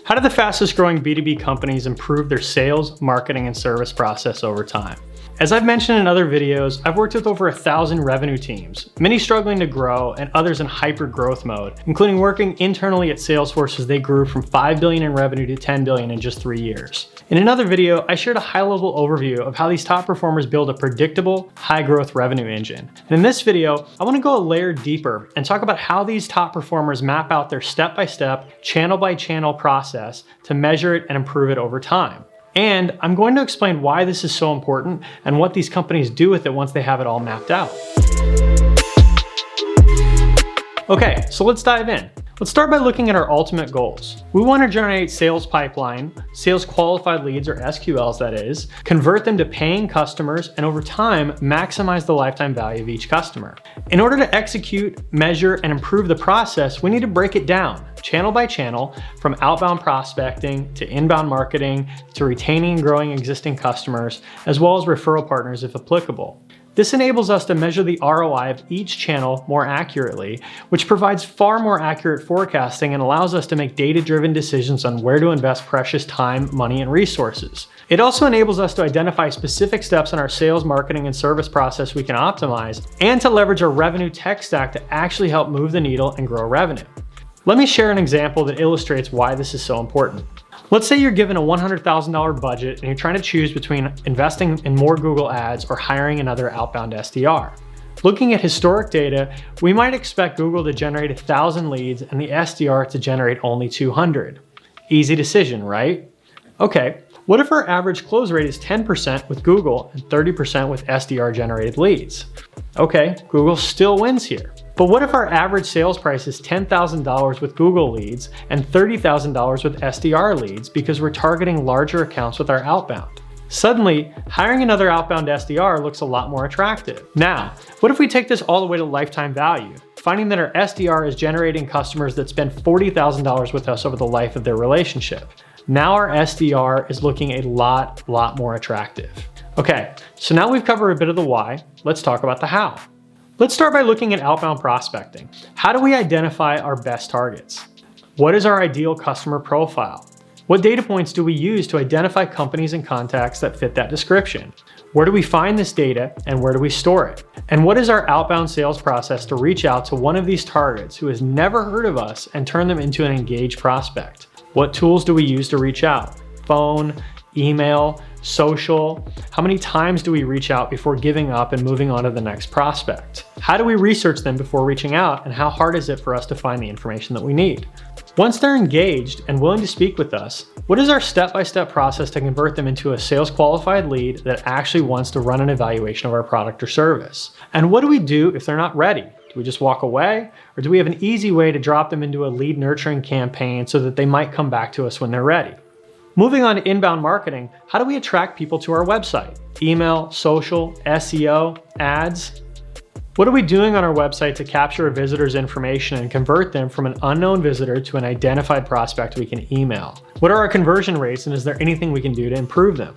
How do the fastest growing B2B companies improve their sales, marketing, and service process over time? As I've mentioned in other videos, I've worked with over 1,000 revenue teams, many struggling to grow and others in hyper growth mode, including working internally at Salesforce as they grew from $5 billion in revenue to $10 billion in just 3 years. In another video, I shared a high-level overview of how these top performers build a predictable, high-growth revenue engine. And in this video, I want to go a layer deeper and talk about how these top performers map out their step-by-step, channel-by-channel process to measure it and improve it over time. And I'm going to explain why this is so important and what these companies do with it once they have it all mapped out. Okay, so let's dive in. Let's start by looking at our ultimate goals. We want to generate sales pipeline, sales qualified leads or SQLs that is, convert them to paying customers, and over time, maximize the lifetime value of each customer. In order to execute, measure, and improve the process, we need to break it down, channel by channel, from outbound prospecting to inbound marketing to retaining and growing existing customers, as well as referral partners if applicable. This enables us to measure the ROI of each channel more accurately, which provides far more accurate forecasting and allows us to make data-driven decisions on where to invest precious time, money, and resources. It also enables us to identify specific steps in our sales, marketing, and service process we can optimize, and to leverage our revenue tech stack to actually help move the needle and grow revenue. Let me share an example that illustrates why this is so important. Let's say you're given a $100,000 budget and you're trying to choose between investing in more Google ads or hiring another outbound SDR. Looking at historic data, we might expect Google to generate 1,000 leads and the SDR to generate only 200. Easy decision, right? Okay, what if our average close rate is 10% with Google and 30% with SDR generated leads? Okay, Google still wins here. But what if our average sales price is $10,000 with Google leads and $30,000 with SDR leads because we're targeting larger accounts with our outbound? Suddenly, hiring another outbound SDR looks a lot more attractive. Now, what if we take this all the way to lifetime value, finding that our SDR is generating customers that spend $40,000 with us over the life of their relationship? Now our SDR is looking a lot more attractive. Okay, so now we've covered a bit of the why, let's talk about the how. Let's start by looking at outbound prospecting. How do we identify our best targets? What is our ideal customer profile? What data points do we use to identify companies and contacts that fit that description? Where do we find this data and where do we store it? And what is our outbound sales process to reach out to one of these targets who has never heard of us and turn them into an engaged prospect? What tools do we use to reach out? Phone, email, social? How many times do we reach out before giving up and moving on to the next prospect? How do we research them before reaching out, and how hard is it for us to find the information that we need? Once they're engaged and willing to speak with us, what is our step-by-step process to convert them into a sales qualified lead that actually wants to run an evaluation of our product or service? And what do we do if they're not ready? Do we just walk away? Or do we have an easy way to drop them into a lead nurturing campaign so that they might come back to us when they're ready? Moving on to inbound marketing, how do we attract people to our website? Email, social, SEO, ads? What are we doing on our website to capture a visitor's information and convert them from an unknown visitor to an identified prospect we can email? What are our conversion rates, and is there anything we can do to improve them?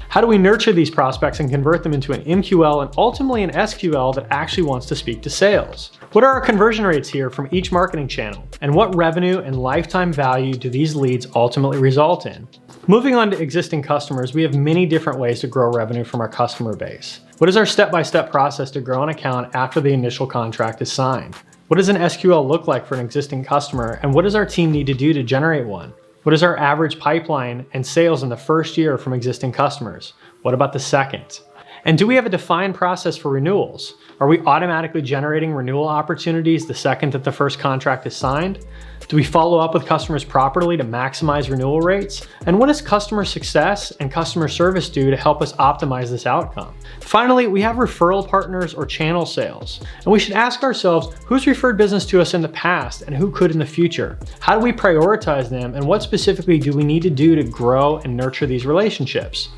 How do we nurture these prospects and convert them into an MQL and ultimately an SQL that actually wants to speak to sales? What are our conversion rates here from each marketing channel? And what revenue and lifetime value do these leads ultimately result in? Moving on to existing customers, we have many different ways to grow revenue from our customer base. What is our step-by-step process to grow an account after the initial contract is signed? What does an SQL look like for an existing customer, and what does our team need to do to generate one? What is our average pipeline and sales in the first year from existing customers? What about the second? And do we have a defined process for renewals? Are we automatically generating renewal opportunities the second that the first contract is signed? Do we follow up with customers properly to maximize renewal rates? And what does customer success and customer service do to help us optimize this outcome? Finally, we have referral partners or channel sales. And we should ask ourselves, who's referred business to us in the past and who could in the future? How do we prioritize them, and what specifically do we need to do to grow and nurture these relationships?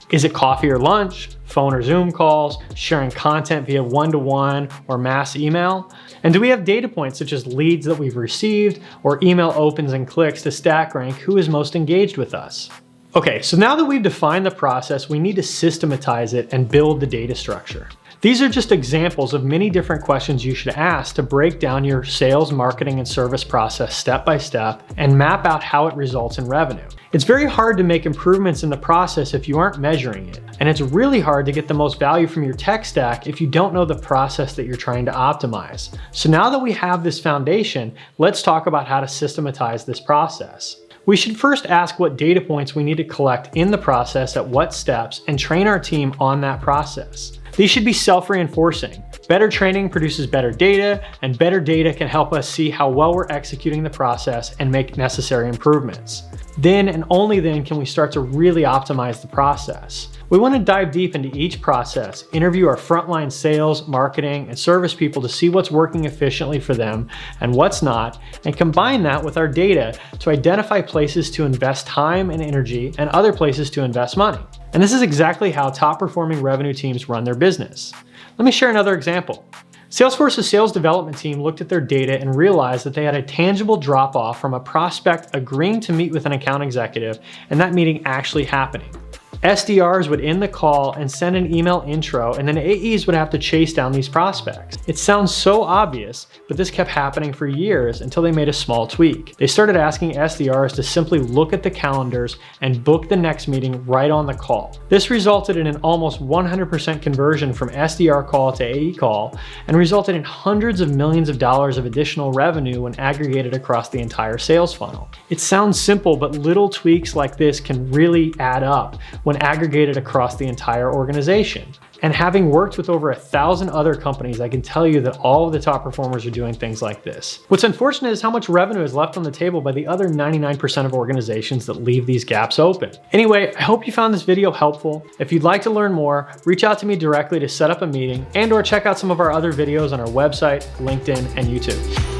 Is it coffee or lunch, phone or Zoom calls, sharing content via one-to-one or mass email? And do we have data points such as leads that we've received or email opens and clicks to stack rank who is most engaged with us? Okay, so now that we've defined the process, we need to systematize it and build the data structure. These are just examples of many different questions you should ask to break down your sales, marketing, and service process step by step and map out how it results in revenue. It's very hard to make improvements in the process if you aren't measuring it, and it's really hard to get the most value from your tech stack if you don't know the process that you're trying to optimize. So now that we have this foundation, let's talk about how to systematize this process. We should first ask what data points we need to collect in the process at what steps and train our team on that process. These should be self-reinforcing. Better training produces better data, and better data can help us see how well we're executing the process and make necessary improvements. Then and only then can we start to really optimize the process. We want to dive deep into each process, interview our frontline sales, marketing, and service people to see what's working efficiently for them and what's not, and combine that with our data to identify places to invest time and energy and other places to invest money. And this is exactly how top-performing revenue teams run their business. Let me share another example. Salesforce's sales development team looked at their data and realized that they had a tangible drop-off from a prospect agreeing to meet with an account executive and that meeting actually happening. SDRs would end the call and send an email intro, and then AEs would have to chase down these prospects. It sounds so obvious, but this kept happening for years until they made a small tweak. They started asking SDRs to simply look at the calendars and book the next meeting right on the call. This resulted in an almost 100% conversion from SDR call to AE call, and resulted in hundreds of millions of dollars of additional revenue when aggregated across the entire sales funnel. It sounds simple, but little tweaks like this can really add up when aggregated across the entire organization. And having worked with over 1,000 other companies, I can tell you that all of the top performers are doing things like this. What's unfortunate is how much revenue is left on the table by the other 99% of organizations that leave these gaps open. Anyway, I hope you found this video helpful. If you'd like to learn more, reach out to me directly to set up a meeting and/or check out some of our other videos on our website, LinkedIn, and YouTube.